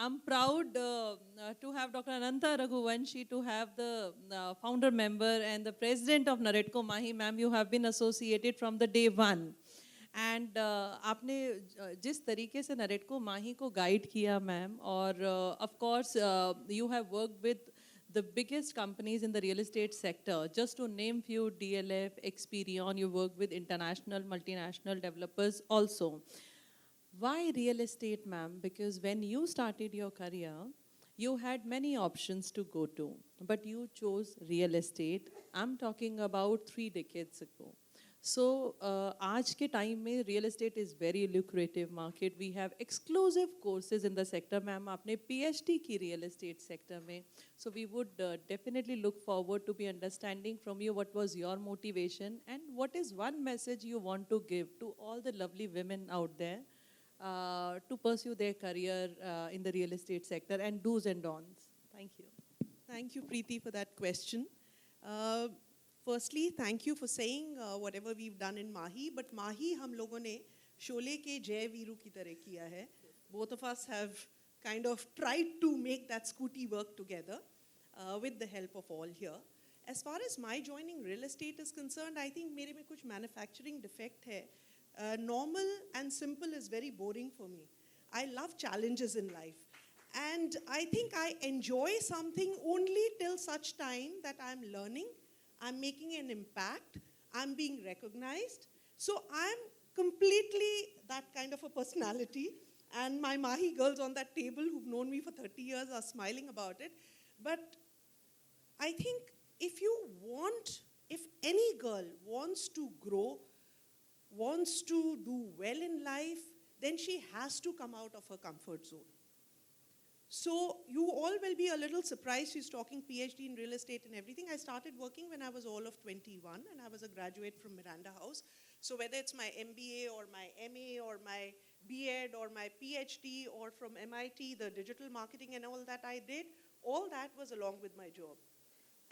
I'm proud to have Dr. Ananta Raghuvanshi, to have the founder member and the president of Naredco Mahi. Ma'am, you have been associated from the day one. And आपने जिस तरीके से नरेटको माही को guide किया ma'am, और of course you have work with the biggest companies in the real estate sector. Just to name few, DLF, Experian, you work with international, multinational developers also. Why real estate, ma'am? Because when you started your career, you had many options to go to, but you chose real estate. I'm talking about 3 decades ago. So, आज के time में real estate is very lucrative market. We have exclusive courses in the sector. Ma'am, आपने PhD की real estate sector में. So we would definitely look forward to be understanding from you what was your motivation and what is one message you want to give to all the lovely women out there to pursue their career in the real estate sector, and do's and don'ts. Thank you. Thank you, Preeti, for that question. Firstly, thank you for saying whatever we've done in Mahi. But Mahi, हम लोगों ने शोले के जय वीरू की तरह किया है. Both of us have kind of tried to make that scooty work together with the help of all here. As far as my joining real estate is concerned, I think मेरे में कुछ manufacturing defect है. Normal and simple is very boring for me. I love challenges in life. And I think I enjoy something only till such time that I'm learning, I'm making an impact, I'm being recognized. So I'm completely that kind of a personality. And my Mahi girls on that table who've known me for 30 years are smiling about it. But I think if any girl wants to grow, wants to do well in life, then she has to come out of her comfort zone. So you all will be a little surprised she's talking PhD in real estate and everything. I started working when I was all of 21 and I was a graduate from Miranda House. So whether it's my MBA or my MA or my B.Ed or my PhD or from MIT, the digital marketing and all that I did, all that was along with my job.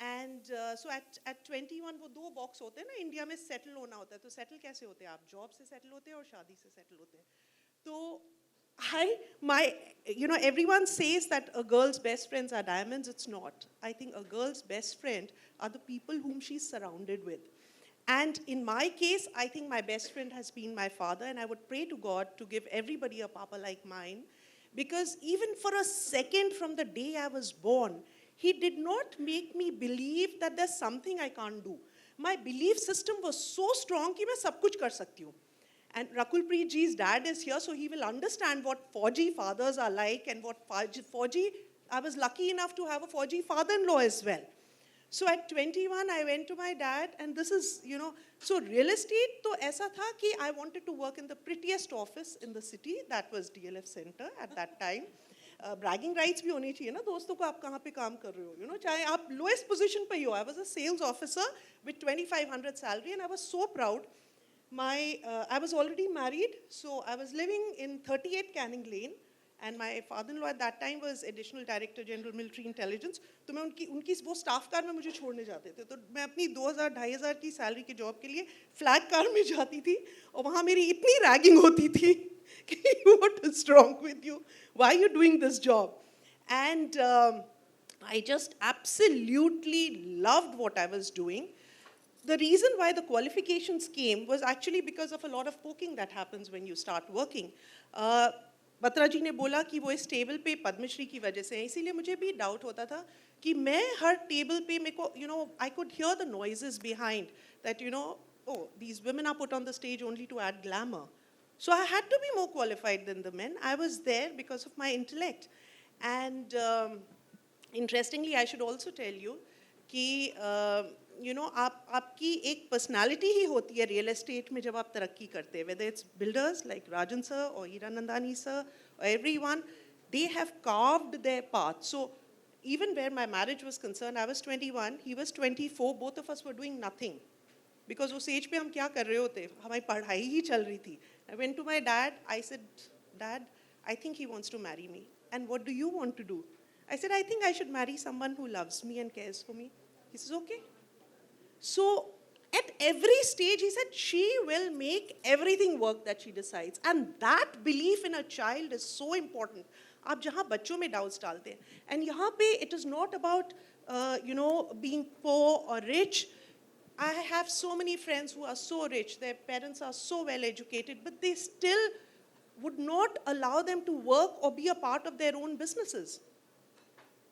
And so at 21 वो 2 box होते हैं ना, India में settle होना होता है. तो settle कैसे होते हैं? आप job से settle होते हैं और शादी से settle होते हैं. तो everyone says that a girl's best friends are diamonds. It's not. I think a girl's best friend are the people whom she's surrounded with. And in my case, I think my best friend has been my father, and I would pray to God to give everybody a papa like mine, because even for a second from the day I was born, he did not make me believe that there's something I can't do. My belief system was so strong कि मैं सब कुछ कर सकती हूँ. And Rakul Preet ji's dad is here, so he will understand what Fauji fathers are like and what Fauji, I was lucky enough to have a Fauji father-in-law as well. So at 21, I went to my dad, and this is, so real estate, तो ऐसा था कि I wanted to work in the prettiest office in the city, that was DLF Center at that time. Bragging rights भी होनी चाहिए ना दोस्तों को, आप कहाँ पे काम कर रहे हो, चाहे आप lowest position पे ही हो. I was a sales officer with 2,500 salary, and I was so proud. I was already married, so I was living in 38 Canning Lane, and my father-in-law at that time was Additional Director General Military Intelligence. तो मैं उनकी वो staff car में मुझे छोड़ने जाते थे. तो मैं अपनी 2,000-2,500 की सैलरी की जॉब के लिए फ्लैग कार में जाती थी, और वहाँ मेरी इतनी रैगिंग होती थी कि what is wrong with you? Why are you doing this job? And I just absolutely loved what I was doing. The reason why the qualifications came was actually because of a lot of poking that happens when you start working. Batra जी ने बोला कि वो इस table पे पद्मश्री की वजह से है, इसीलिए मुझे भी डाउट होता था कि मैं हर टेबल पे मेरे को, I could hear the noises behind that, oh, these women are put on the stage only to add glamour. So I had to be more qualified than the men. I was there because of my intellect. And interestingly, I should also tell you कि आपकी एक personality ही होती है real estate में जब आप तरक्की करते हैं. Whether it's builders like Rajan sir or Hiranandani sir or everyone, they have carved their path. So even where my marriage was concerned, I was 21, he was 24, both of us were doing nothing. Because उस age पे हम क्या कर रहे होते? हमारी पढ़ाई ही चल रही थी. I went to my dad, I said, Dad, I think he wants to marry me. And what do you want to do? I said, I think I should marry someone who loves me and cares for me. He says, okay. So at every stage, he said, she will make everything work that she decides. And that belief in a child is so important. आप जहाँ बच्चों में doubts डालते हैं. And यहाँ पे it is not about being poor or rich. I have so many friends who are so rich, their parents are so well educated, but they still would not allow them to work or be a part of their own businesses.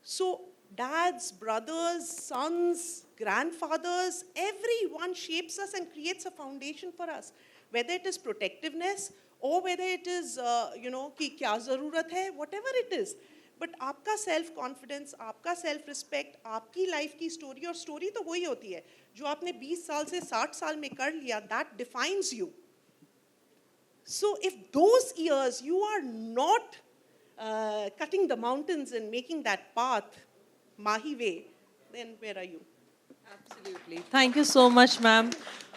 So, dads, brothers, sons, grandfathers, everyone shapes us and creates a foundation for us. Whether it is protectiveness or whether it is, कि क्या ज़रूरत है, whatever it is. But आपका self confidence, आपका self respect, आपकी life की story, और story तो वही होती है जो आपने 20 साल से 60 साल में कर लिया, that defines you. So if those years you are not cutting the mountains and making that path Mahi way, then where are you? Absolutely. Thank you so much, ma'am.